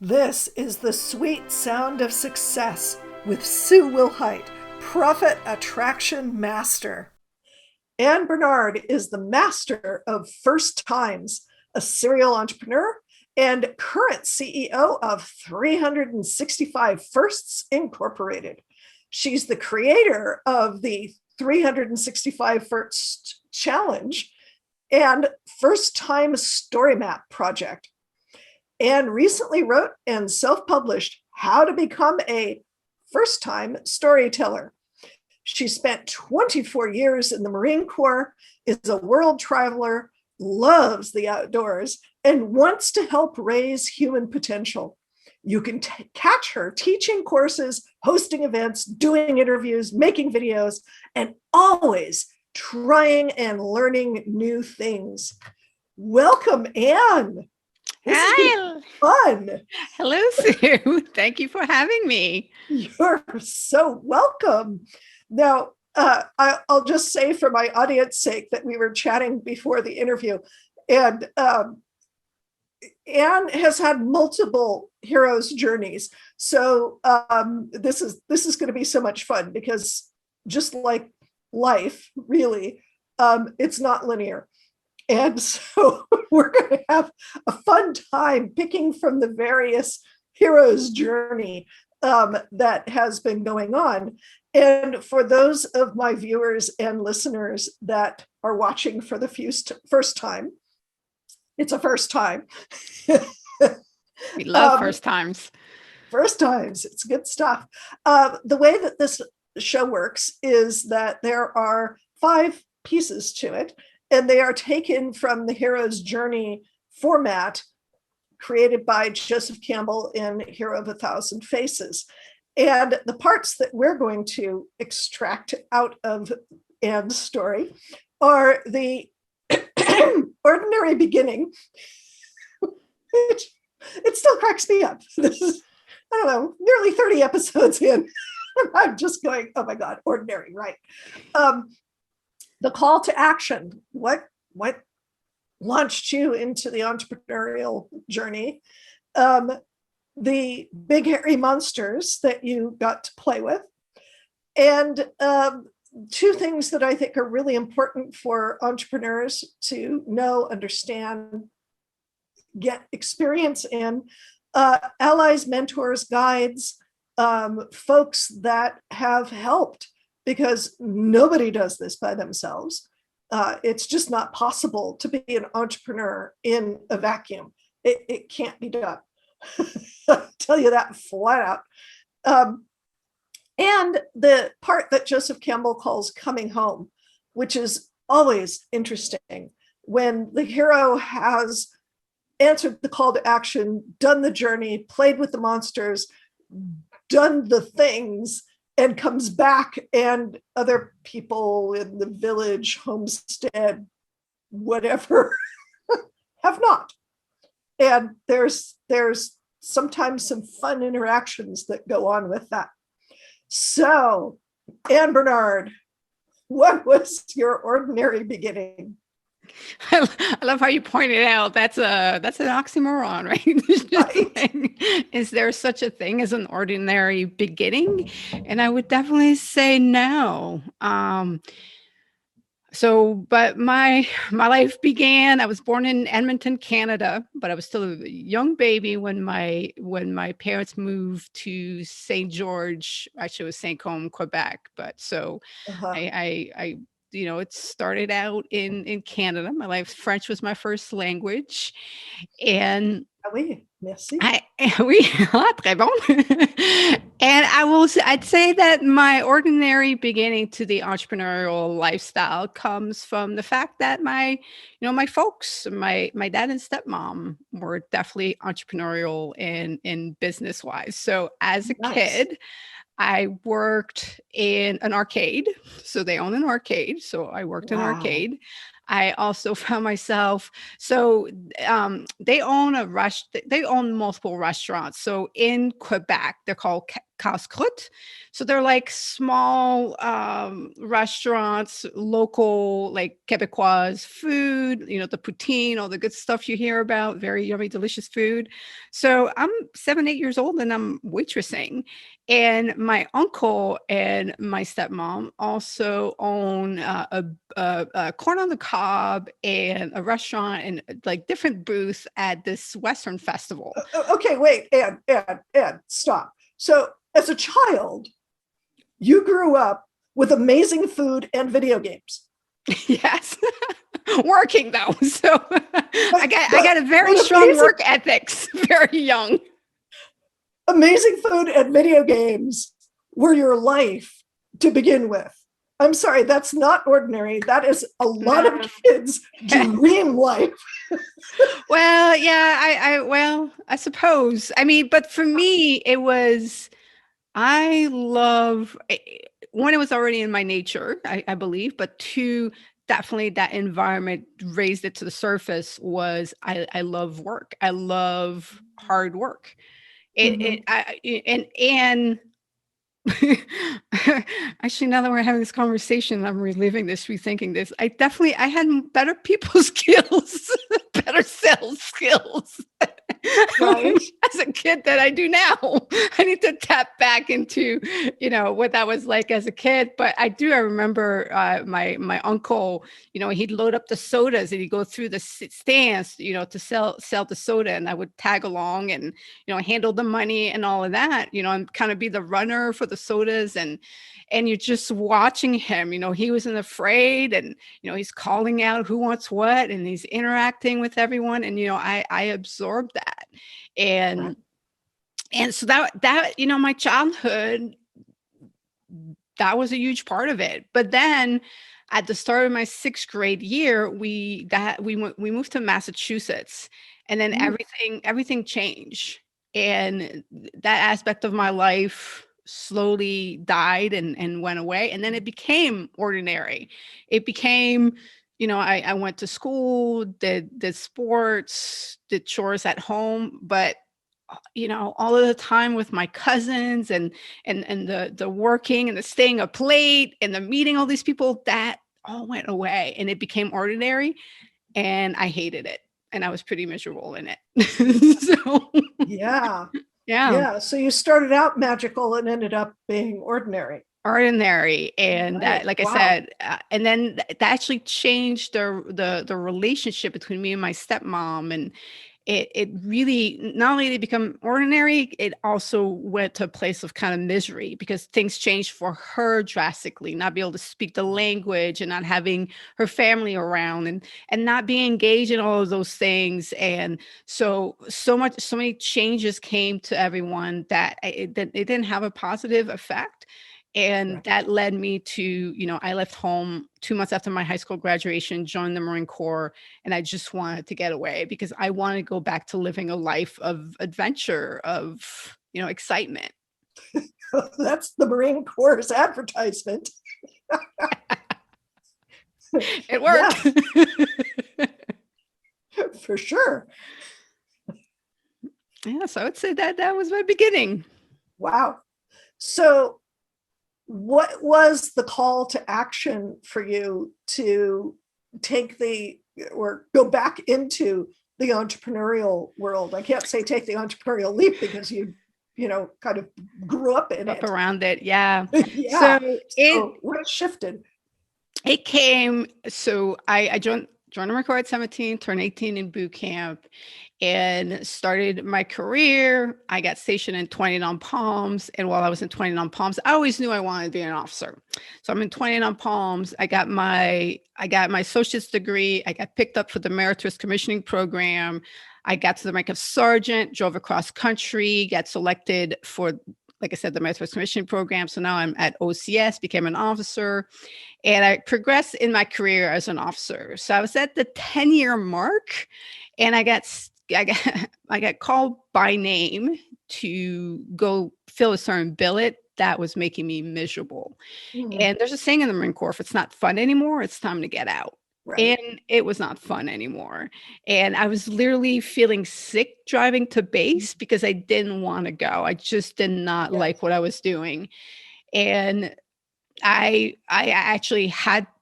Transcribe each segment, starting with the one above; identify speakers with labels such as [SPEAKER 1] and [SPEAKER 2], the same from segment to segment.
[SPEAKER 1] This is the sweet sound of success with Sue Wilhite, Profit Attraction Master. Anne Bernard is the master of first times, a serial entrepreneur and current CEO of 365 Firsts Incorporated. She's the creator of the 365 First Challenge and First Time Story Map Project. Anne recently wrote and self-published How to Become a First-Time Storyteller. She spent 24 years in the Marine Corps, is a world traveler, loves the outdoors, and wants to help raise human potential. You can catch her teaching courses, hosting events, doing interviews, making videos, and always trying and learning new things. Welcome, Anne. This is
[SPEAKER 2] Hi.
[SPEAKER 1] fun.
[SPEAKER 2] Hello, Sue. Thank you for having me.
[SPEAKER 1] You're so welcome. Now, I'll just say for my audience sake that we were chatting before the interview, and Anne has had multiple hero's journeys. So this is going to be so much fun because just like life, really, it's not linear. And so we're going to have a fun time picking from the various heroes' journey that has been going on. And for those of my viewers and listeners that are watching for the first time, it's a first time.
[SPEAKER 2] We love first times.
[SPEAKER 1] First times, it's good stuff. The way that this show works is that there are 5 pieces to it, and they are taken from the hero's journey format created by Joseph Campbell in Hero of a Thousand Faces. And the parts that we're going to extract out of Anne's story are the ordinary beginning. It still cracks me up. This is, I don't know, nearly 30 episodes in. I'm just going, oh my God, ordinary, right? The call to action, what launched you into the entrepreneurial journey? The big hairy monsters that you got to play with, and 2 things that I think are really important for entrepreneurs to know, understand, get experience in, allies, mentors, guides, folks that have helped, because nobody does this by themselves. It's just not possible to be an entrepreneur in a vacuum. It can't be done. I'll tell you that flat out. And the part that Joseph Campbell calls coming home, which is always interesting when the hero has answered the call to action, done the journey, played with the monsters, done the things, and comes back, and other people in the village, homestead, whatever, have not. And there's sometimes some fun interactions that go on with that. So, Anne Bernard, what was your ordinary beginning?
[SPEAKER 2] I love how you pointed out that's an oxymoron, right?
[SPEAKER 1] Right.
[SPEAKER 2] Is there such a thing as an ordinary beginning? And I would definitely say no. But my life began. I was born in Edmonton, Canada, but I was still a young baby when my parents moved to St. George. Actually, it was St. Côme, Quebec. But so
[SPEAKER 1] Uh-huh.
[SPEAKER 2] I it started out in Canada. French was my first language, and
[SPEAKER 1] Ah oui, merci.
[SPEAKER 2] oui, très bon. And I'd say that my ordinary beginning to the entrepreneurial lifestyle comes from the fact that my folks, my dad and stepmom were definitely entrepreneurial and business wise. So as a
[SPEAKER 1] Nice.
[SPEAKER 2] kid, I worked in an arcade. So they own an arcade. So I worked in an
[SPEAKER 1] Wow.
[SPEAKER 2] arcade. I also found myself, they own multiple restaurants. So in Quebec, they're called casse-croûte. So they're like small restaurants, local, like Quebecois food, the poutine, all the good stuff you hear about, very yummy, delicious food. So I'm 7, 8 years old and I'm waitressing. And my uncle and my stepmom also own a corn on the cob and a restaurant and like different booths at this Western festival.
[SPEAKER 1] Okay, wait, Ann, stop. So as a child, you grew up with amazing food and video games.
[SPEAKER 2] Yes. Working though. So I got a very
[SPEAKER 1] but
[SPEAKER 2] strong work ethics very young.
[SPEAKER 1] Amazing food and video games were your life to begin with. I'm sorry, that's not ordinary. That is a lot of kids' dream life.
[SPEAKER 2] Well, yeah, I suppose. I mean, but for me, it was, I love, one, it was already in my nature, I believe, but two, definitely that environment raised it to the surface was I love work. I love hard work. And actually, now that we're having this conversation, I'm reliving this, rethinking this. I had better people skills, better sales skills
[SPEAKER 1] Right.
[SPEAKER 2] as a kid that I do now. I need to tap back into, what that was like as a kid. But I remember my uncle, he'd load up the sodas and he'd go through the stands, to sell the soda, and I would tag along and, handle the money and all of that, and kind of be the runner for the sodas, and you're just watching him. He wasn't afraid, and he's calling out who wants what, and he's interacting with everyone, and I absorbed that, and so that my childhood, that was a huge part of it. But then at the start of my 6th grade year, we moved to Massachusetts, and then everything changed, and that aspect of my life slowly died and went away. And then it became ordinary. It became, I went to school, did sports, did chores at home, but all of the time with my cousins and the working and the staying up late and the meeting all these people, that all went away and it became ordinary, and I hated it, and I was pretty miserable in it. So yeah.
[SPEAKER 1] So you started out magical and ended up being ordinary.
[SPEAKER 2] And like I said, and then that actually changed the relationship between me and my stepmom, and it really, not only did it become ordinary, it also went to a place of kind of misery because things changed for her drastically. Not be able to speak the language and not having her family around and not being engaged in all of those things. And so many changes came to everyone that it didn't have a positive effect. And that led me to, I left home 2 months after my high school graduation, joined the Marine Corps, and I just wanted to get away because I wanted to go back to living a life of adventure, of, excitement.
[SPEAKER 1] That's the Marine Corps' advertisement.
[SPEAKER 2] It worked.
[SPEAKER 1] For sure.
[SPEAKER 2] Yeah, so I would say that was my beginning.
[SPEAKER 1] Wow. So what was the call to action for you to or go back into the entrepreneurial world? I can't say take the entrepreneurial leap because you kind of grew up in it.
[SPEAKER 2] Around it, yeah.
[SPEAKER 1] So what shifted?
[SPEAKER 2] It came, so I joined the Marine Corps at 17, turned 18 in boot camp, and started my career. I got stationed in 29 Palms. And while I was in 29 Palms, I always knew I wanted to be an officer. So I'm in 29 Palms. I got my associate's degree. I got picked up for the meritorious commissioning program. I got to the rank of sergeant, drove across country, got selected for, like I said, the meritorious commissioning program. So now I'm at OCS, became an officer, and I progressed in my career as an officer. So I was at the 10-year mark, and I got called by name to go fill a certain billet that was making me miserable. And there's a saying in the Marine Corps: if it's not fun anymore, it's time to get out.
[SPEAKER 1] Right.
[SPEAKER 2] and it was not fun anymore. And I was literally feeling sick driving to base because I didn't want to go. I just did not
[SPEAKER 1] Yes.
[SPEAKER 2] like what I was doing. And I actually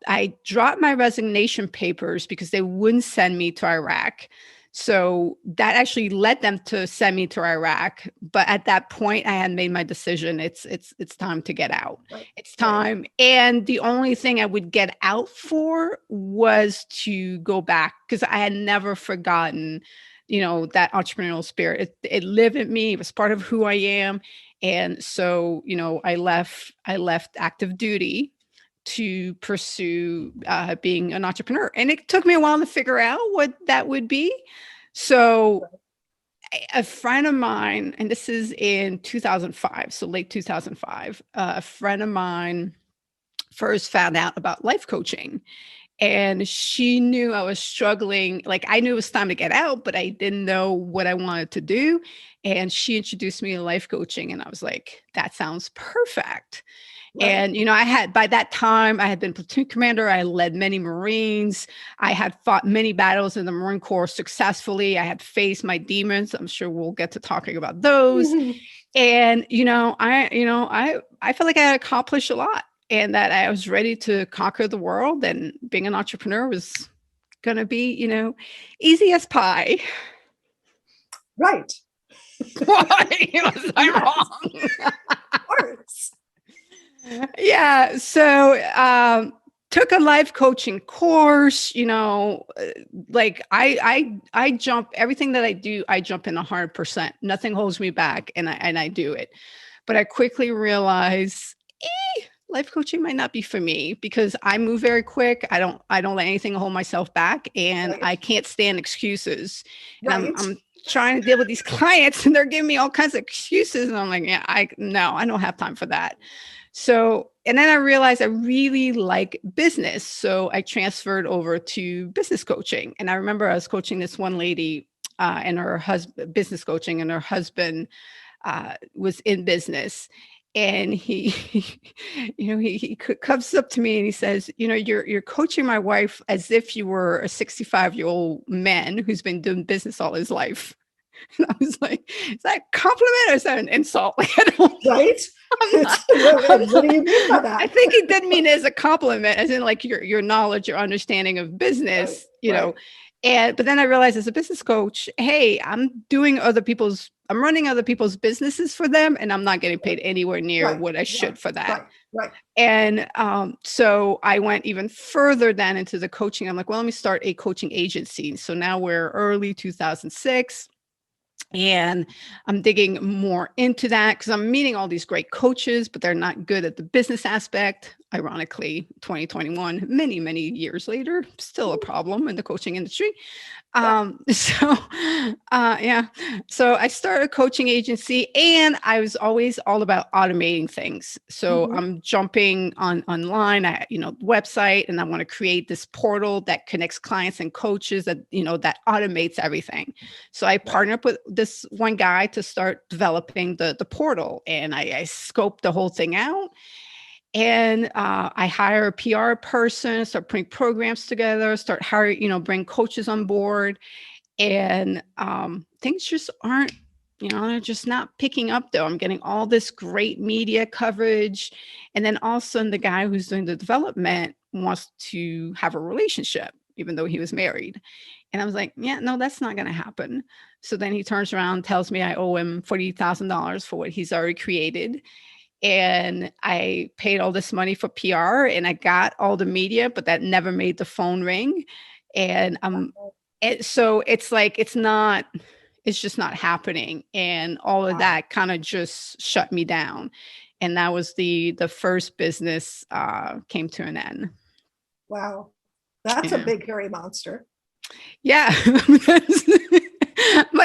[SPEAKER 2] I dropped my resignation papers because they wouldn't send me to Iraq. So that actually led them to send me to Iraq. But at that point, I had made my decision. It's time to get out.
[SPEAKER 1] Right.
[SPEAKER 2] It's
[SPEAKER 1] Right.
[SPEAKER 2] time. And the only thing I would get out for was to go back because I had never forgotten, that entrepreneurial spirit. It lived in me. It was part of who I am. And so, I left active duty to pursue being an entrepreneur. And it took me a while to figure out what that would be. So a friend of mine, and this is in 2005, so late 2005, a friend of mine first found out about life coaching. And she knew I was struggling. Like I knew it was time to get out, but I didn't know what I wanted to do. And she introduced me to life coaching. And I was like, that sounds perfect.
[SPEAKER 1] Right.
[SPEAKER 2] And, by that time, I had been platoon commander. I led many Marines. I had fought many battles in the Marine Corps successfully. I had faced my demons. I'm sure we'll get to talking about those.
[SPEAKER 1] Mhm.
[SPEAKER 2] And, I felt like I had accomplished a lot and that I was ready to conquer the world, and being an entrepreneur was going to be, easy as pie.
[SPEAKER 1] Right.
[SPEAKER 2] Why was I
[SPEAKER 1] Yes,
[SPEAKER 2] wrong?
[SPEAKER 1] of course.
[SPEAKER 2] Yeah. So, took a life coaching course, like I jump everything that I do, I jump in 100%. Nothing holds me back, and I do it. But I quickly realized life coaching might not be for me because I move very quick. I don't let anything hold myself back, and
[SPEAKER 1] Right.
[SPEAKER 2] I can't stand excuses. And I'm
[SPEAKER 1] Right.
[SPEAKER 2] I'm trying to deal with these clients and they're giving me all kinds of excuses, and I'm like, yeah, I don't have time for that. So, and then I realized I really like business. So I transferred over to business coaching. And I remember I was coaching this one lady and her husband, business coaching, and her husband was in business. And he comes up to me and he says, you're coaching my wife as if you were a 65-year-old man who's been doing business all his life. And I was like, is that a compliment or is that an insult? Like, I don't
[SPEAKER 1] Right.
[SPEAKER 2] I'm not, I'm
[SPEAKER 1] What do
[SPEAKER 2] not,
[SPEAKER 1] you mean by
[SPEAKER 2] I
[SPEAKER 1] that?
[SPEAKER 2] think he did mean it as a compliment, as in like your knowledge, your understanding of
[SPEAKER 1] Right.
[SPEAKER 2] business,
[SPEAKER 1] Right.
[SPEAKER 2] And but then I realized as a business coach, hey, I'm running other people's businesses for them, and I'm not getting paid anywhere near
[SPEAKER 1] Right.
[SPEAKER 2] what I
[SPEAKER 1] Right.
[SPEAKER 2] should for that.
[SPEAKER 1] Right. Right.
[SPEAKER 2] And so I went even further then into the coaching. I'm like, well, let me start a coaching agency. So now we're early 2006. And I'm digging more into that because I'm meeting all these great coaches, but they're not good at the business aspect. Ironically, 2021, many, many years later, still a problem in the coaching industry.
[SPEAKER 1] Yeah.
[SPEAKER 2] So yeah. So I started a coaching agency, and I was always all about automating things. So
[SPEAKER 1] Mhm.
[SPEAKER 2] I'm jumping online, website, and I want to create this portal that connects clients and coaches that automates everything. So I
[SPEAKER 1] Right.
[SPEAKER 2] partnered up with this one guy to start developing the portal, and I scoped the whole thing out. And I hire a PR person, start putting programs together, start hiring, bring coaches on board. And things just aren't, they're just not picking up though. I'm getting all this great media coverage. And then all of a sudden, the guy who's doing the development wants to have a relationship, even though he was married. And I was like, yeah, no, that's not going to happen. So then he turns around and tells me I owe him $40,000 for what he's already created. And I paid all this money for PR and I got all the media, but that never made the phone ring. And so it's like it's just not happening. And all of
[SPEAKER 1] Wow.
[SPEAKER 2] that kind of just shut me down. And that was the first business came to an end.
[SPEAKER 1] Wow. That's a
[SPEAKER 2] Yeah.
[SPEAKER 1] big hairy monster.
[SPEAKER 2] Yeah. But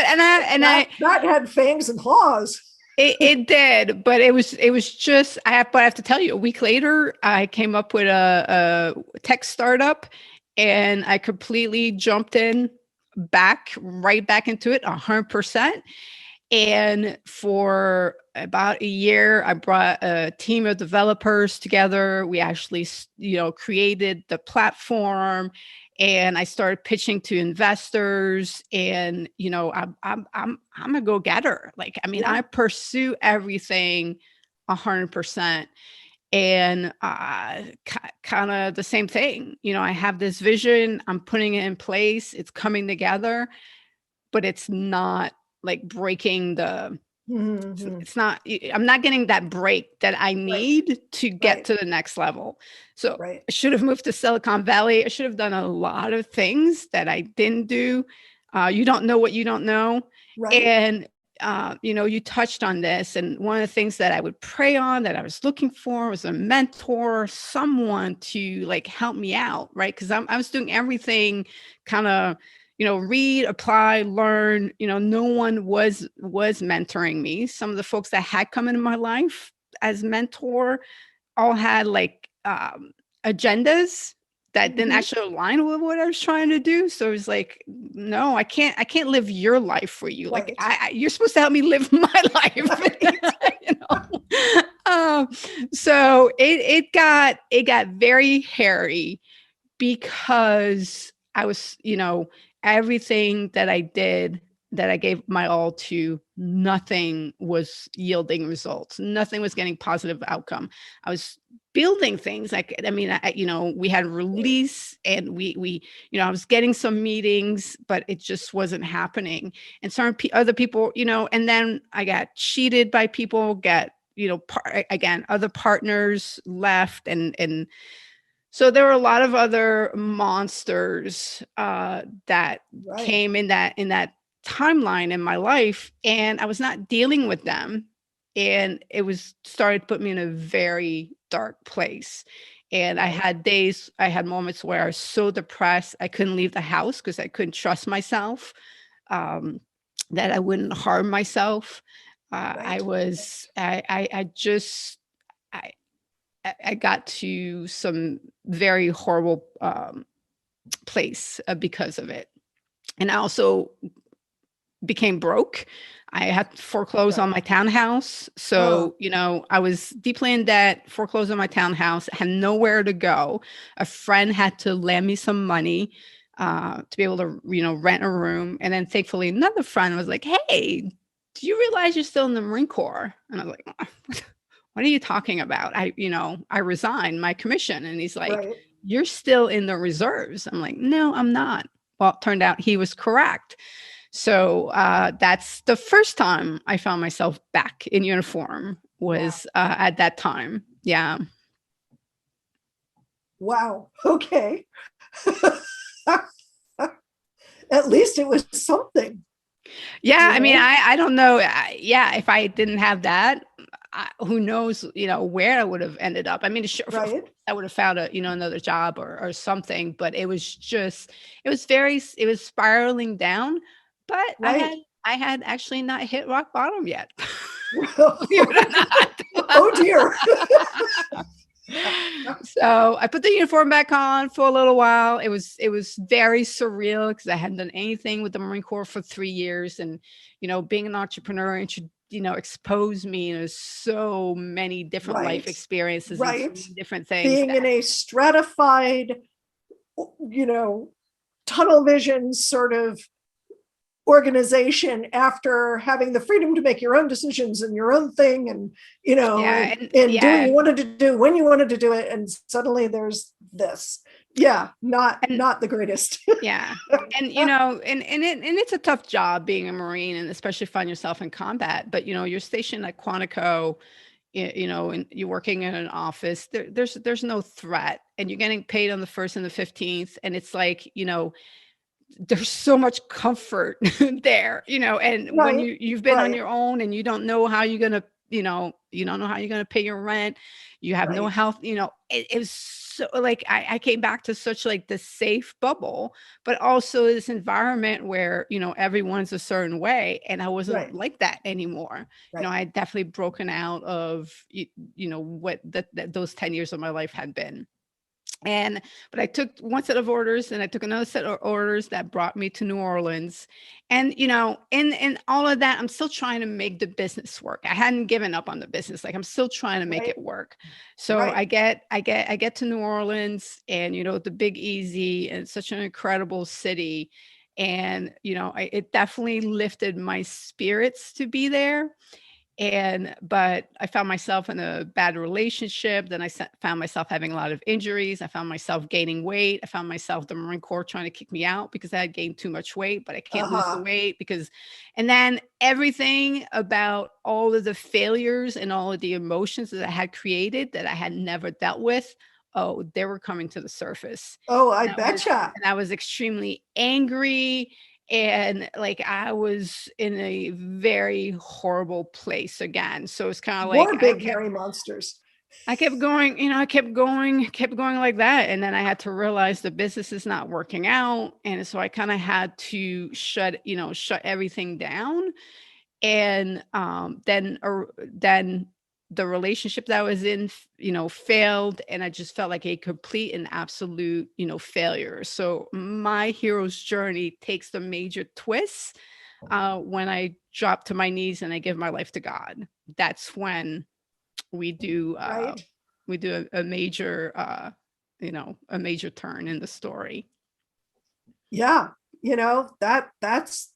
[SPEAKER 2] I
[SPEAKER 1] That had fangs and claws.
[SPEAKER 2] it did, but it was just but I have to tell you, a week later, I came up with a tech startup, and I completely jumped in right back into it 100%. And for about a year, I brought a team of developers together. We actually, created the platform, and I started pitching to investors. And I'm a go getter. Like, I mean,
[SPEAKER 1] Yeah.
[SPEAKER 2] I pursue everything 100%. And kind of the same thing. I have this vision. I'm putting it in place. It's coming together, but it's not like breaking the
[SPEAKER 1] Mhm.
[SPEAKER 2] it's not I'm not getting that break that I
[SPEAKER 1] Right.
[SPEAKER 2] need to get
[SPEAKER 1] Right.
[SPEAKER 2] to the next level. So
[SPEAKER 1] Right.
[SPEAKER 2] I should have moved to Silicon Valley. I should have done a lot of things that I didn't do. You don't know what you don't know.
[SPEAKER 1] Right.
[SPEAKER 2] And you touched on this, and one of the things that I would pray on, that I was looking for, was a mentor, someone to like help me out, right? Because I was doing everything kind of, read, apply, learn. No one was mentoring me. Some of the folks that had come into my life as mentor all had like agendas that didn't
[SPEAKER 1] Mhm.
[SPEAKER 2] actually align with what I was trying to do. So it was like, no, I can't live your life for you. Like,
[SPEAKER 1] Right.
[SPEAKER 2] you're supposed to help me live my life.
[SPEAKER 1] Right.
[SPEAKER 2] you know. Um, so it got very hairy, because I was, everything that I did, that I gave my all to, nothing was yielding results. Nothing was getting positive outcome. I was building things like, I mean, we had release, and I was getting some meetings, but it just wasn't happening. And certain other people, and then I got cheated by people, again, other partners left, and so there were a lot of other monsters that
[SPEAKER 1] Right.
[SPEAKER 2] came in that timeline in my life, and I was not dealing with them, and it was started to put me in a very dark place. And
[SPEAKER 1] Right.
[SPEAKER 2] I had moments where I was so depressed I couldn't leave the house because I couldn't trust myself, um, that I wouldn't harm myself. I
[SPEAKER 1] Right.
[SPEAKER 2] was I just I got to some very horrible place because of it. And I also became broke. I had foreclosed on
[SPEAKER 1] Right.
[SPEAKER 2] my townhouse.
[SPEAKER 1] Oh.
[SPEAKER 2] So, I was deeply in debt, foreclosed on my townhouse, had nowhere to go. A friend had to lend me some money to be able to, rent a room. And then thankfully, another friend was like, "Hey, do you realize you're still in the Marine Corps?" And I was like, "What are you talking about? I resigned my commission." And he's like,
[SPEAKER 1] Right.
[SPEAKER 2] "You're still in the reserves." I'm like, "No, I'm not." Well, it turned out he was correct. So that's the first time I found myself back in uniform,
[SPEAKER 1] Wow.
[SPEAKER 2] was at that time. Yeah.
[SPEAKER 1] Wow. Okay. At least it was something,
[SPEAKER 2] Yeah.
[SPEAKER 1] you
[SPEAKER 2] I mean,
[SPEAKER 1] know?
[SPEAKER 2] I don't know. Yeah. If I didn't have that, who knows, where I would have ended up. I mean, sure, of course,
[SPEAKER 1] Right.
[SPEAKER 2] I would have found another job or something, but it was spiraling down, but
[SPEAKER 1] Right.
[SPEAKER 2] I had actually not hit rock bottom yet. Believe it
[SPEAKER 1] Oh,
[SPEAKER 2] or
[SPEAKER 1] oh
[SPEAKER 2] not.
[SPEAKER 1] dear.
[SPEAKER 2] So I put the uniform back on for a little while. It was very surreal because I hadn't done anything with the Marine Corps for 3 years, and being an entrepreneur and exposed me to so many different life
[SPEAKER 1] Right.
[SPEAKER 2] experiences and so
[SPEAKER 1] Right.
[SPEAKER 2] many different things
[SPEAKER 1] Being in
[SPEAKER 2] that,
[SPEAKER 1] a stratified, you know, tunnel vision sort of organization after having the freedom to make your own decisions and your own thing, and
[SPEAKER 2] yeah, and
[SPEAKER 1] and do what
[SPEAKER 2] yeah,
[SPEAKER 1] you wanted to do when you wanted to do it, and suddenly there's this. Yeah, not
[SPEAKER 2] and
[SPEAKER 1] not the greatest.
[SPEAKER 2] yeah. And it's a tough job being a Marine, and especially find yourself in combat. But you're stationed at Quantico, and you're working in an office. There's no threat, and you're getting paid on the 1st and the 15th, and it's like, there's so much comfort there, and when
[SPEAKER 1] Right.
[SPEAKER 2] you've been on
[SPEAKER 1] Right.
[SPEAKER 2] your own, and you don't know how you're gonna, you don't know how you're gonna pay your rent, you have no
[SPEAKER 1] Right.
[SPEAKER 2] health, it was so like, I came back to such like the safe bubble, but also this environment where, everyone's a certain way, and I wasn't
[SPEAKER 1] Right.
[SPEAKER 2] like that anymore.
[SPEAKER 1] Right.
[SPEAKER 2] I had definitely broken out of what those 10 years of my life had been. And but I took one set of orders and I took another set of orders that brought me to New Orleans. And in all of that, I'm still trying to make the business work. I hadn't given up on the business. Like I'm still trying to make
[SPEAKER 1] Right.
[SPEAKER 2] it work. So
[SPEAKER 1] Right.
[SPEAKER 2] I get to New Orleans, and the Big Easy, and it's such an incredible city. And it definitely lifted my spirits to be there. But I found myself in a bad relationship. Then found myself having a lot of injuries. I found myself gaining weight. I found myself the Marine Corps trying to kick me out because I had gained too much weight, but I can't lose the
[SPEAKER 1] Uh-huh.
[SPEAKER 2] weight and then everything about all of the failures and all of the emotions that I had created that I had never dealt with. Oh, they were coming to the surface.
[SPEAKER 1] Oh, I
[SPEAKER 2] And
[SPEAKER 1] betcha.
[SPEAKER 2] I was extremely angry, and like I was in a very horrible place again. So it's kind of like
[SPEAKER 1] More big hairy monsters.
[SPEAKER 2] I kept going, kept going like that. And then I had to realize the business is not working out. And so I kind of had to shut everything down. And then the relationship that I was in, failed, and I just felt like a complete and absolute, failure. So my hero's journey takes the major twists when I drop to my knees and I give my life to God. That's when we do uh,
[SPEAKER 1] Right.
[SPEAKER 2] we do a major a major turn in the story.
[SPEAKER 1] Yeah. That's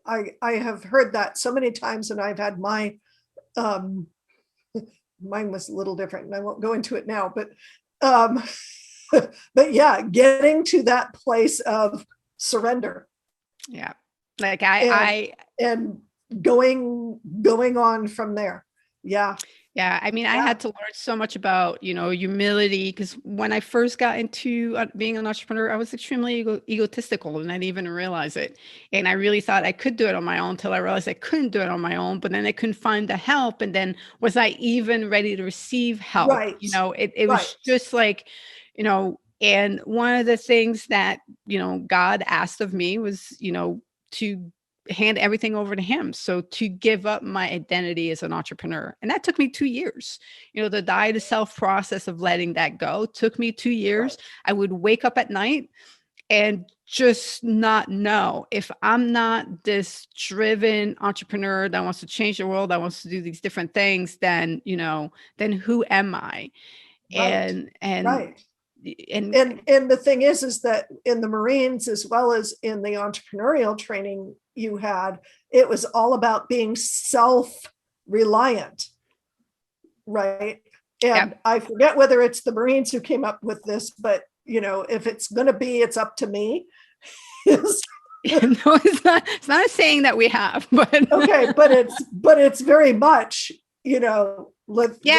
[SPEAKER 1] I have heard that so many times, and I've had um mine was a little different and I won't go into it now, um but yeah, getting to that place of surrender
[SPEAKER 2] Yeah, like
[SPEAKER 1] and
[SPEAKER 2] I
[SPEAKER 1] and going on from there. Yeah.
[SPEAKER 2] Yeah, I mean, I
[SPEAKER 1] Yeah.
[SPEAKER 2] had to learn so much about, humility, because when I first got into being an entrepreneur, I was extremely egotistical and I didn't even realize it. And I really thought I could do it on my own until I realized I couldn't do it on my own, but then I couldn't find the help. And then was I even ready to receive help?
[SPEAKER 1] Right.
[SPEAKER 2] It
[SPEAKER 1] Right.
[SPEAKER 2] was just like, and one of the things that, God asked of me was, to hand everything over to him. So to give up my identity as an entrepreneur. And that took me 2 years. The die to self process of letting that go took me 2 years.
[SPEAKER 1] Right.
[SPEAKER 2] I would wake up at night and just not know, if I'm not this driven entrepreneur that wants to change the world, that wants to do these different things, then who am I?
[SPEAKER 1] Right.
[SPEAKER 2] And and
[SPEAKER 1] Right.
[SPEAKER 2] and
[SPEAKER 1] And the thing is that in the Marines, as well as in the entrepreneurial training you had, it was all about being self-reliant, right?
[SPEAKER 2] yeah.
[SPEAKER 1] And I forget whether it's the Marines who came up with this, but if it's going to be, it's up to me.
[SPEAKER 2] No, it's not a saying that we have, but
[SPEAKER 1] Okay, but it's very much,
[SPEAKER 2] yeah,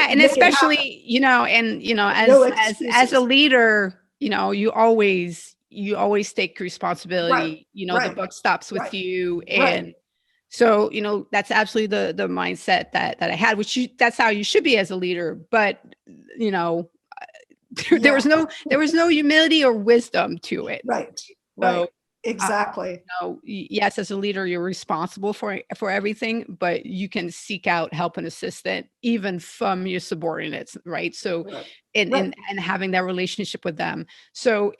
[SPEAKER 2] and
[SPEAKER 1] make it happen.
[SPEAKER 2] especially,
[SPEAKER 1] No
[SPEAKER 2] as a
[SPEAKER 1] excuses.
[SPEAKER 2] leader, you always take
[SPEAKER 1] Right.
[SPEAKER 2] responsibility. The
[SPEAKER 1] Right.
[SPEAKER 2] buck stops with
[SPEAKER 1] Right.
[SPEAKER 2] you.
[SPEAKER 1] Right.
[SPEAKER 2] And so, that's absolutely the mindset that I had, that's how you should be as a leader. But, you know, there was
[SPEAKER 1] Yeah.
[SPEAKER 2] no humility or wisdom to it.
[SPEAKER 1] Right.
[SPEAKER 2] So,
[SPEAKER 1] Right. Exactly.
[SPEAKER 2] yes, as a leader, you're responsible for everything, but you can seek out help and assistance even from your subordinates, right? So,
[SPEAKER 1] Right.
[SPEAKER 2] and
[SPEAKER 1] Right.
[SPEAKER 2] and having that relationship with them. So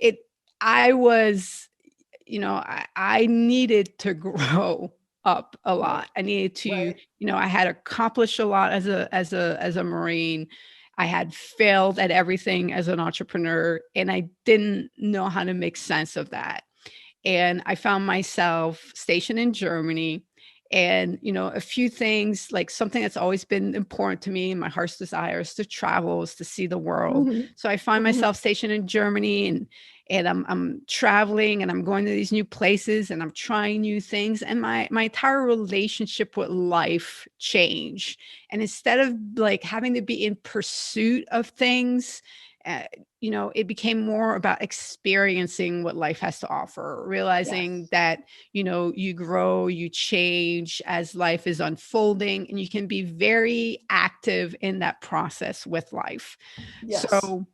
[SPEAKER 2] I was, I needed to grow up a
[SPEAKER 1] Right.
[SPEAKER 2] lot. I needed to,
[SPEAKER 1] Right.
[SPEAKER 2] I had accomplished a lot as a Marine. I had failed at everything as an entrepreneur, and I didn't know how to make sense of that. And I found myself stationed in Germany. And, a few things, like something that's always been important to me, my heart's desire is to travel, is to see the world.
[SPEAKER 1] Mhm.
[SPEAKER 2] So I find
[SPEAKER 1] Mhm.
[SPEAKER 2] myself stationed in Germany, and I'm traveling, and I'm going to these new places, and I'm trying new things. And my entire relationship with life changed. And instead of like having to be in pursuit of things, uh, it became more about experiencing what life has to offer, realizing
[SPEAKER 1] Yes.
[SPEAKER 2] that, you grow, you change as life is unfolding, and you can be very active in that process with life.
[SPEAKER 1] Yes.
[SPEAKER 2] So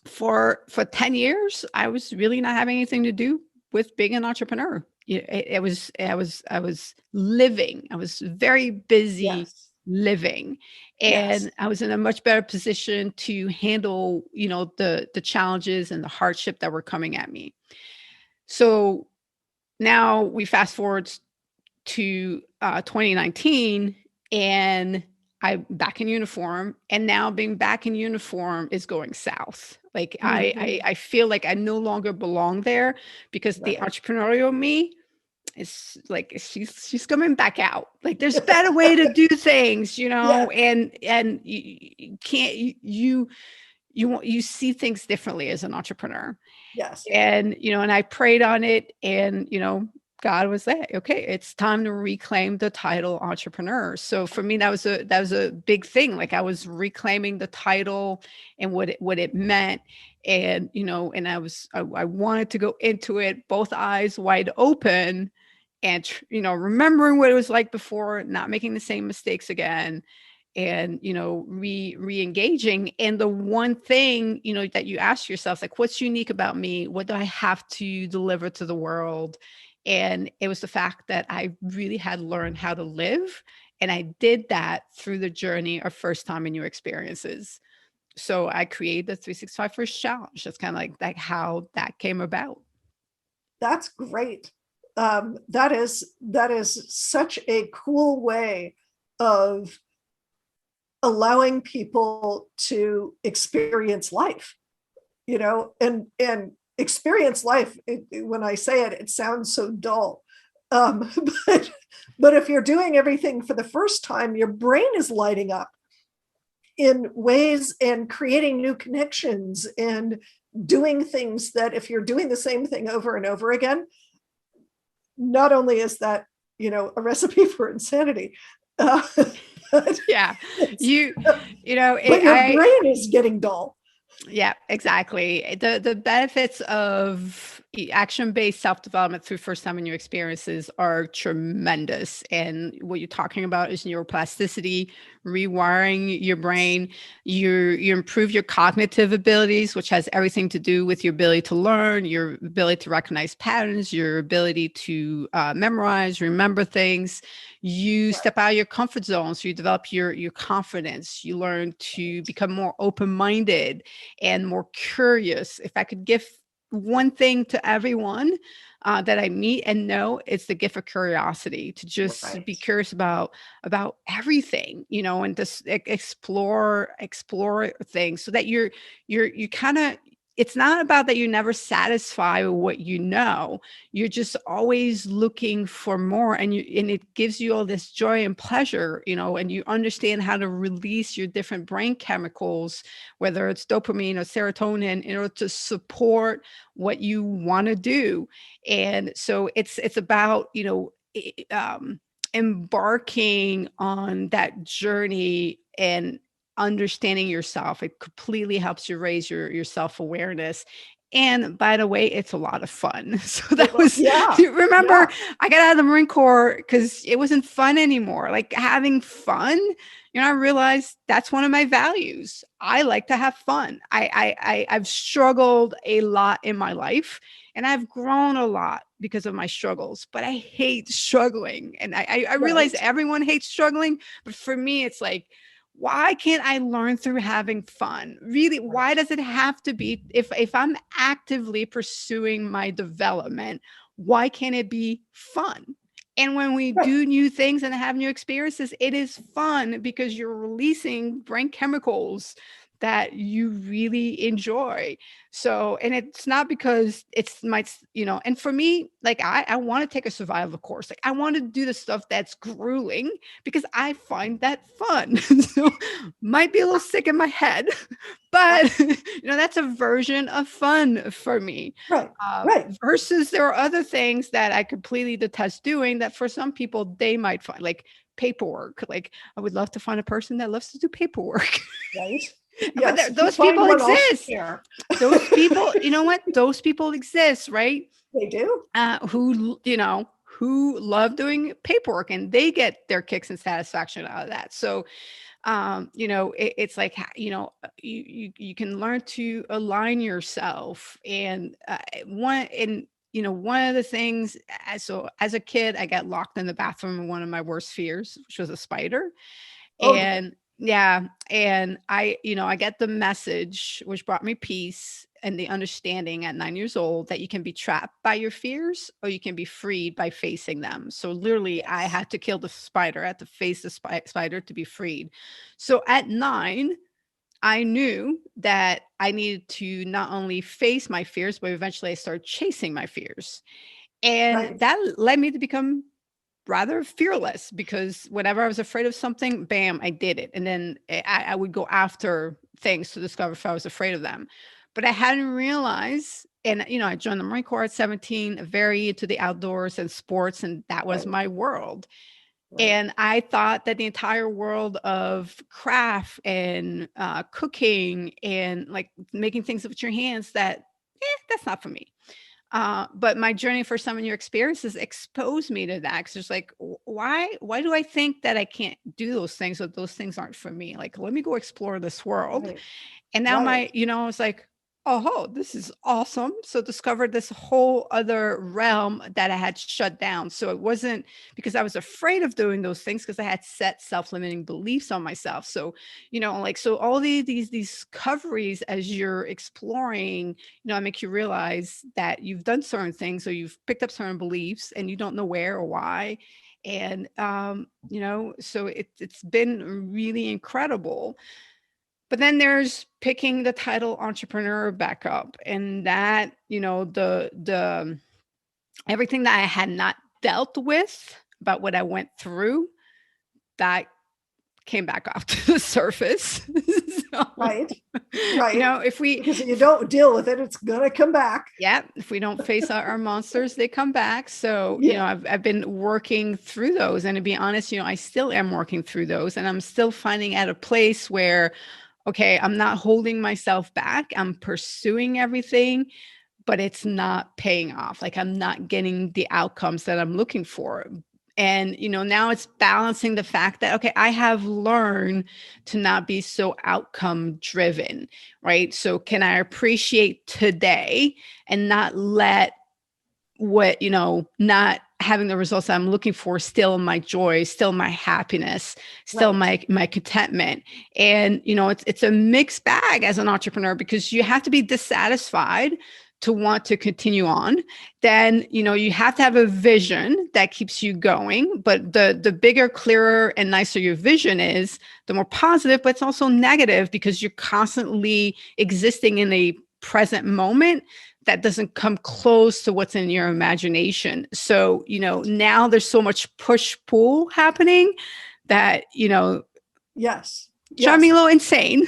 [SPEAKER 2] for 10 years, I was really not having anything to do with being an entrepreneur. It was I was living. I was very busy
[SPEAKER 1] Yes.
[SPEAKER 2] living.
[SPEAKER 1] Yes.
[SPEAKER 2] And I was in a much better position to handle, the challenges and the hardship that were coming at me. So now we fast forward to 2019, and I'm back in uniform. And now being back in uniform is going south. Like
[SPEAKER 1] Mhm.
[SPEAKER 2] I feel like I no longer belong there, because the
[SPEAKER 1] Right.
[SPEAKER 2] entrepreneurial me is like, she's coming back out. Like there's a better way to do things,
[SPEAKER 1] Yeah.
[SPEAKER 2] and you can't, you see things differently as an entrepreneur.
[SPEAKER 1] Yes.
[SPEAKER 2] And I prayed on it, and God was like, okay, it's time to reclaim the title entrepreneur. So for me, that was a big thing. Like I was reclaiming the title and what it meant. And I wanted to go into it both eyes wide open, and remembering what it was like before, not making the same mistakes again, and re-engaging. And the one thing that you ask yourself, like, what's unique about me? What do I have to deliver to the world? And it was the fact that I really had learned how to live, and I did that through the journey of first time in your experiences. So I created the 365 first challenge. That's kind of like how that came about.
[SPEAKER 1] That's great. That is such a cool way of allowing people to experience life, and experience life. When I say it, it sounds so dull. Um, but but if you're doing everything for the first time, your brain is lighting up in ways and creating new connections and doing things that if you're doing the same thing over and over again, not only is that, a recipe for insanity, uh, but,
[SPEAKER 2] Yeah. You,
[SPEAKER 1] but your
[SPEAKER 2] I
[SPEAKER 1] brain is getting dull.
[SPEAKER 2] Yeah, exactly. The benefits of action-based self-development through first time in your experiences are tremendous. And what you're talking about is neuroplasticity, rewiring your brain. You improve your cognitive abilities, which has everything to do with your ability to learn, your ability to recognize patterns, your ability to memorize, remember things. You
[SPEAKER 1] Right.
[SPEAKER 2] step out of your comfort zone, so you develop your confidence. You learn to become more open-minded and more curious. If I could give one thing to everyone that I meet and know, it's the gift of curiosity, to just be
[SPEAKER 1] Right.
[SPEAKER 2] curious about everything, and just explore things, so that you kind of, it's not about that you're never satisfied with what you know. You're just always looking for more, and it gives you all this joy and pleasure, and you understand how to release your different brain chemicals, whether it's dopamine or serotonin, in order to support what you want to do. And so it's about, embarking on that journey and understanding yourself. It completely helps you raise your self-awareness. And by the way, it's a lot of fun. So that was,
[SPEAKER 1] Yeah.
[SPEAKER 2] you remember,
[SPEAKER 1] Yeah.
[SPEAKER 2] I got out of the Marine Corps because it wasn't fun anymore. Like having fun, I realized that's one of my values. I like to have fun. I've struggled a lot in my life, and I've grown a lot because of my struggles, but I hate struggling. And I realize
[SPEAKER 1] Right.
[SPEAKER 2] everyone hates struggling, but for me, it's like, why can't I learn through having fun? Really, why
[SPEAKER 1] Right.
[SPEAKER 2] does it have to be, if I'm actively pursuing my development, why can't it be fun? And when we
[SPEAKER 1] Right.
[SPEAKER 2] do new things and have new experiences, it is fun because you're releasing brain chemicals that you really enjoy. So, and it's not because it's my, and for me, like I want to take a survival course. Like I want to do the stuff that's grueling because I find that fun. So might be a little sick in my head, but that's a version of fun for me.
[SPEAKER 1] Right. Right.
[SPEAKER 2] Versus there are other things that I completely detest doing that for some people they might find, like paperwork. Like I would love to find a person that loves to do paperwork.
[SPEAKER 1] Right.
[SPEAKER 2] But
[SPEAKER 1] Yes. If you
[SPEAKER 2] those
[SPEAKER 1] find
[SPEAKER 2] people
[SPEAKER 1] one, I'll
[SPEAKER 2] exist.
[SPEAKER 1] share.
[SPEAKER 2] Those people, you know what? Those people exist, right?
[SPEAKER 1] They do.
[SPEAKER 2] Who love doing paperwork, and they get their kicks and satisfaction out of that. So it's like, you can learn to align yourself. And one of the things, so as a kid, I got locked in the bathroom, and one of my worst fears, which was a spider.
[SPEAKER 1] Oh dear.
[SPEAKER 2] And yeah, and I get the message, which brought me peace and the understanding at 9 years old that you can be trapped by your fears or you can be freed by facing them. So literally, I
[SPEAKER 1] Yes.
[SPEAKER 2] had to kill the spider, I had to face the spider to be freed. So at 9, I knew that I needed to not only face my fears, but eventually I started chasing my fears. And
[SPEAKER 1] Right.
[SPEAKER 2] that led me to become rather fearless because whenever I was afraid of something, bam, I did it. And then I would go after things to discover if I was afraid of them. But I hadn't realized, and I joined the Marine Corps at 17, very into the outdoors and sports, and that was
[SPEAKER 1] Right.
[SPEAKER 2] my world.
[SPEAKER 1] Right.
[SPEAKER 2] And I thought that the entire world of craft and cooking and like making things with your hands, that's not for me. But my journey for 7-year experiences exposed me to that because it's like, why do I think that I can't do those things or those things aren't for me? Like, let me go explore this world.
[SPEAKER 1] Right.
[SPEAKER 2] And now
[SPEAKER 1] Right.
[SPEAKER 2] I was like, oh, this is awesome. So discovered this whole other realm that I had shut down. So it wasn't because I was afraid of doing those things because I had set self-limiting beliefs on myself. So, like so all these discoveries as you're exploring, I make you realize that you've done certain things or you've picked up certain beliefs and you don't know where or why. And so it's been really incredible. But then there's picking the title entrepreneur back up, and that, the everything that I had not dealt with about what I went through, that came back off to the surface. So,
[SPEAKER 1] Right. Right.
[SPEAKER 2] if we
[SPEAKER 1] Because if you don't deal with it, it's gonna come back.
[SPEAKER 2] yeah, if we don't face our monsters, they come back. So,
[SPEAKER 1] Yeah.
[SPEAKER 2] I've been working through those, and to be honest, I still am working through those, and I'm still finding at a place where, okay, I'm not holding myself back. I'm pursuing everything, but it's not paying off. Like I'm not getting the outcomes that I'm looking for. And, now it's balancing the fact that, okay, I have learned to not be so outcome driven, right? So can I appreciate today and not let what, not having the results that I'm looking for still my joy, still my happiness, still
[SPEAKER 1] Right.
[SPEAKER 2] my contentment. And it's a mixed bag as an entrepreneur because you have to be dissatisfied to want to continue on. Then you have to have a vision that keeps you going, but the bigger, clearer and nicer your vision is, the more positive, but it's also negative because you're constantly existing in the present moment that doesn't come close to what's in your imagination. So, now there's so much push pull happening that,
[SPEAKER 1] Yes.
[SPEAKER 2] drive me a
[SPEAKER 1] Yes.
[SPEAKER 2] little insane.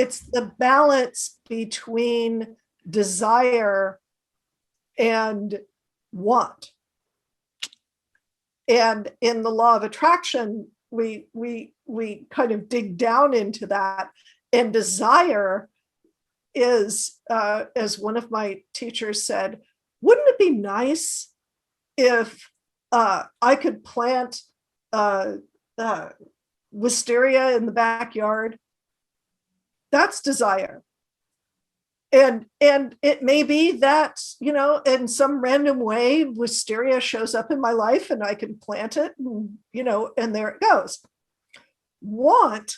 [SPEAKER 1] It's the balance between desire and want. And in the law of attraction, we kind of dig down into that. And desire is, as one of my teachers said, wouldn't it be nice if I could plant uh, uh, wisteria in the backyard? That's desire. And it may be that, in some random way wisteria shows up in my life and I can plant it, and there it goes. Want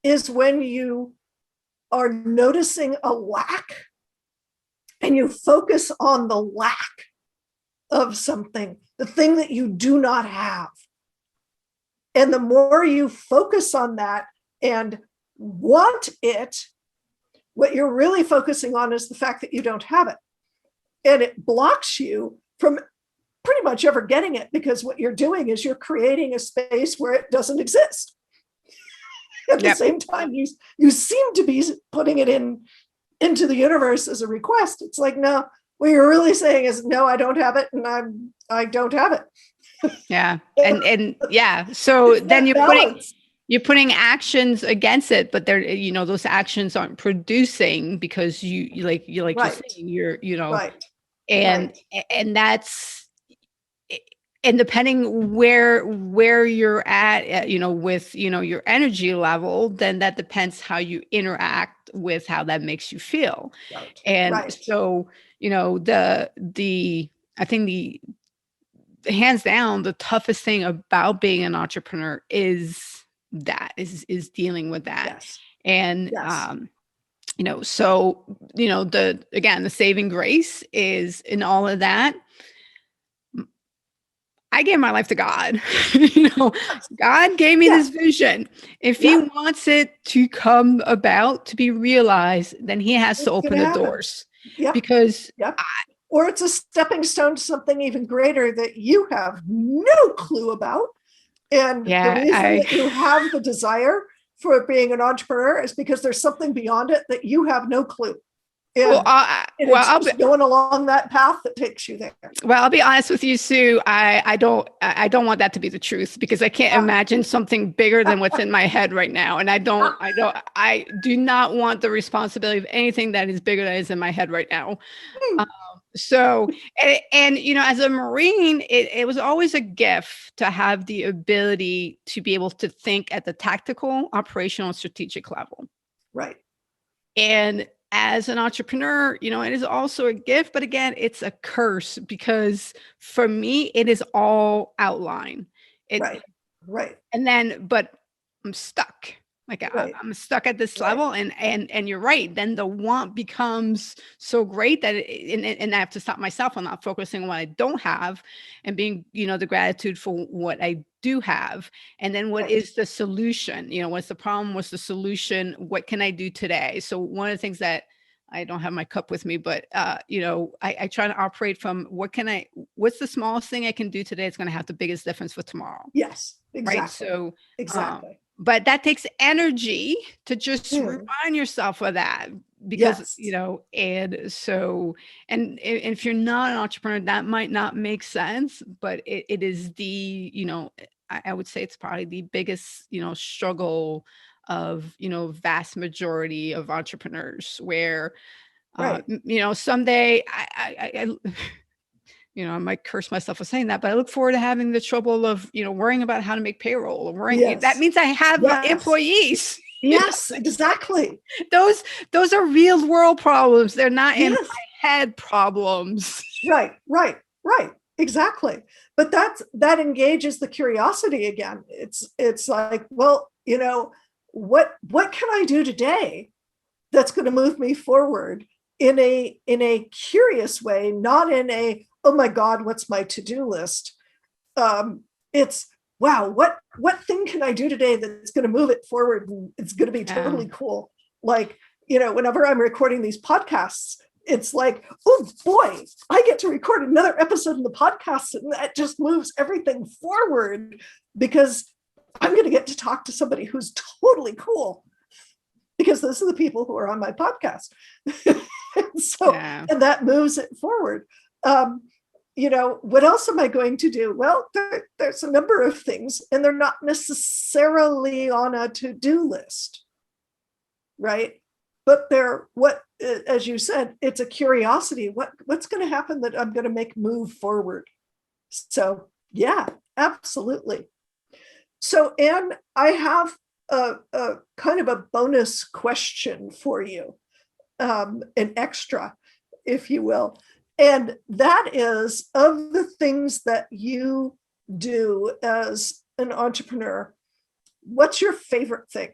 [SPEAKER 1] is when you are noticing a lack and you focus on the lack of something, the thing that you do not have. And the more you focus on that and want it, what you're really focusing on is the fact that you don't have it. And it blocks you from pretty much ever getting it, because what you're doing is you're creating a space where it doesn't exist. At the
[SPEAKER 2] Yep.
[SPEAKER 1] same time, you seem to be putting it into the universe as a request. It's like, no, what you're really saying is, no, I don't have it, and I don't have it.
[SPEAKER 2] Yeah. And yeah. So
[SPEAKER 1] It's
[SPEAKER 2] then
[SPEAKER 1] that balance.
[SPEAKER 2] you're putting actions against it, but they're, those actions aren't producing because you saying,
[SPEAKER 1] Right,
[SPEAKER 2] you're,
[SPEAKER 1] right,
[SPEAKER 2] and
[SPEAKER 1] right.
[SPEAKER 2] and that's and depending where you're at, with your energy level, then that depends how you interact with how that makes you feel.
[SPEAKER 1] Right,
[SPEAKER 2] And
[SPEAKER 1] right.
[SPEAKER 2] so the I think hands down, the toughest thing about being an entrepreneur is dealing with that.
[SPEAKER 1] Yes.
[SPEAKER 2] And,
[SPEAKER 1] Yes.
[SPEAKER 2] so, the saving grace is in all of that. I gave my life to God. God gave me this vision. If he
[SPEAKER 1] Yeah.
[SPEAKER 2] wants it to come about, to be realized, then he has to
[SPEAKER 1] It's going
[SPEAKER 2] open
[SPEAKER 1] to
[SPEAKER 2] the
[SPEAKER 1] happen.
[SPEAKER 2] doors.
[SPEAKER 1] Yep.
[SPEAKER 2] Because
[SPEAKER 1] Yep. Or it's a stepping stone to something even greater that you have no clue about. And the reason that you have the desire for being an entrepreneur is because there's something beyond it that you have no clue. And it's just going along that path that takes you there.
[SPEAKER 2] Well, I'll be honest with you, Sue. I don't want that to be the truth, because I can't imagine something bigger than what's in my head right now. And I do not want the responsibility of anything that is bigger than is in my head right now. So, as a Marine, it was always a gift to have the ability to be able to think at the tactical, operational, and strategic level.
[SPEAKER 1] Right.
[SPEAKER 2] And as an entrepreneur, it is also a gift, but again, it's a curse, because for me, it is all outline.
[SPEAKER 1] Right.
[SPEAKER 2] And then, but I'm stuck. Like I'm stuck at this level, and you're right. Then the want becomes so great that and I have to stop myself on not focusing on what I don't have, and being, the gratitude for what I do have. And then what is the solution? What's the problem? What's the solution? What can I do today? So one of the things that I don't have my cup with me, but I try to operate from what's the smallest thing I can do today? It's going to have the biggest difference for tomorrow.
[SPEAKER 1] Yes, exactly.
[SPEAKER 2] Right. So
[SPEAKER 1] exactly.
[SPEAKER 2] But that takes energy to just remind yourself of that, because, and so, and if you're not an entrepreneur, that might not make sense, but it is the, I would say it's probably the biggest, struggle of, vast majority of entrepreneurs, where, someday I might curse myself for saying that, but I look forward to having the trouble of, worrying about how to make payroll, or worrying. That means I have employees.
[SPEAKER 1] Yes, exactly.
[SPEAKER 2] Those are real world problems. They're not in my head problems.
[SPEAKER 1] Right. Exactly. But that engages the curiosity again. It's like, well, what can I do today that's going to move me forward in a curious way, not in a, oh my God, what's my to-do list? It's, wow, what thing can I do today that's going to move it forward? And it's going to be totally cool. Like, whenever I'm recording these podcasts, it's like, oh boy, I get to record another episode in the podcast, and that just moves everything forward, because I'm going to get to talk to somebody who's totally cool, because those are the people who are on my podcast. And that moves it forward. What else am I going to do? Well, there's a number of things, and they're not necessarily on a to-do list, right? But as you said, it's a curiosity. What's going to happen that I'm going to make move forward? So yeah, absolutely. So Anne, I have a kind of a bonus question for you, an extra, if you will. And that is, of the things that you do as an entrepreneur, what's your favorite thing?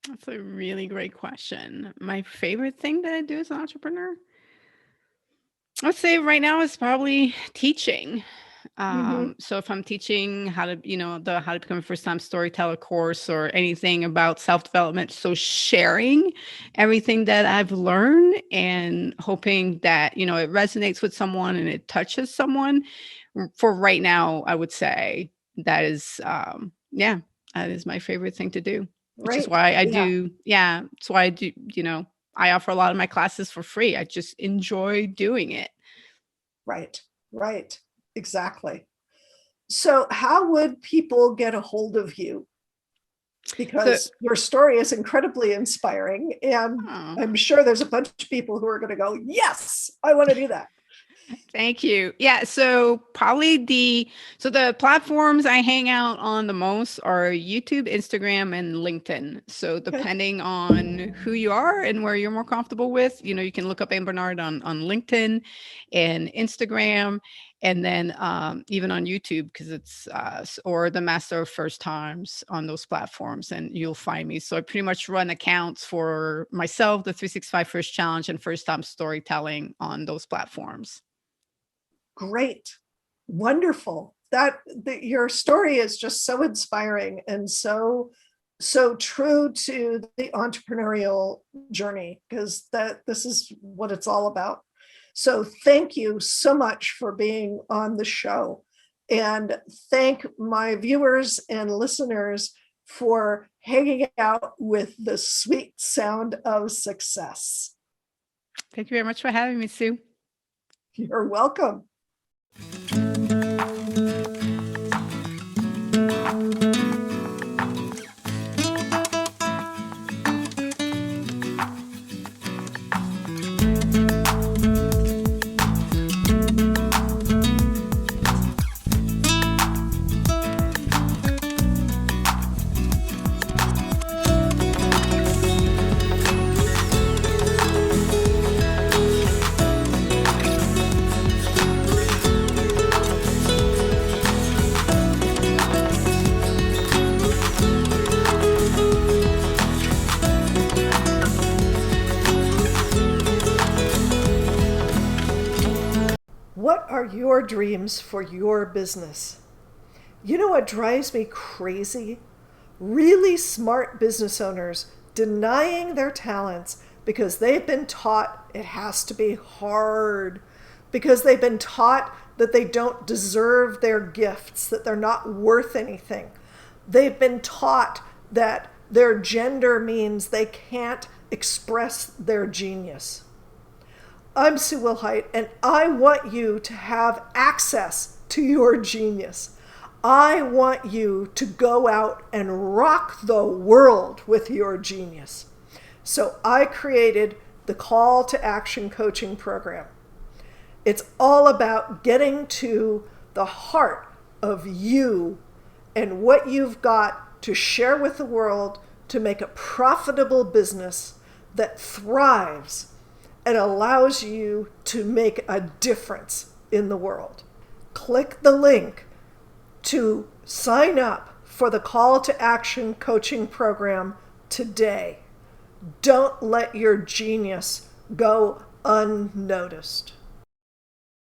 [SPEAKER 2] That's a really great question. My favorite thing that I do as an entrepreneur, I'd say right now is probably teaching. So if I'm teaching how to, how to become a first-time storyteller course, or anything about self-development, so sharing everything that I've learned and hoping that, it resonates with someone and it touches someone. For right now, I would say that is, that is my favorite thing to do, which is why I do. Yeah. That's why I do, I offer a lot of my classes for free. I just enjoy doing it.
[SPEAKER 1] Right. Exactly. So how would people get a hold of you? Because your story is incredibly inspiring, and I'm sure there's a bunch of people who are going to go, yes, I want to do that.
[SPEAKER 2] Thank you. Yeah. So probably the platforms I hang out on the most are YouTube, Instagram, and LinkedIn. So depending on who you are and where you're more comfortable with, you can look up Anne Bernard on LinkedIn and Instagram. And then even on YouTube, because it's or the Master of First Times on those platforms, and you'll find me. So I pretty much run accounts for myself, the 365 First Challenge, and First Time Storytelling on those platforms.
[SPEAKER 1] Great. Wonderful. Your story is just so inspiring and so true to the entrepreneurial journey, because this is what it's all about. So thank you so much for being on the show, and thank my viewers and listeners for hanging out with the sweet sound of success.
[SPEAKER 2] Thank you very much for having me, Sue.
[SPEAKER 1] You're welcome. What are your dreams for your business? You know what drives me crazy? Really smart business owners denying their talents because they've been taught it has to be hard, because they've been taught that they don't deserve their gifts, that they're not worth anything. They've been taught that their gender means they can't express their genius. I'm Sue Wilhite, and I want you to have access to your genius. I want you to go out and rock the world with your genius. So I created the Call to Action Coaching Program. It's all about getting to the heart of you and what you've got to share with the world to make a profitable business that thrives and allows you to make a difference in the world. Click the link to sign up for the Call to Action Coaching Program today. Don't let your genius go unnoticed.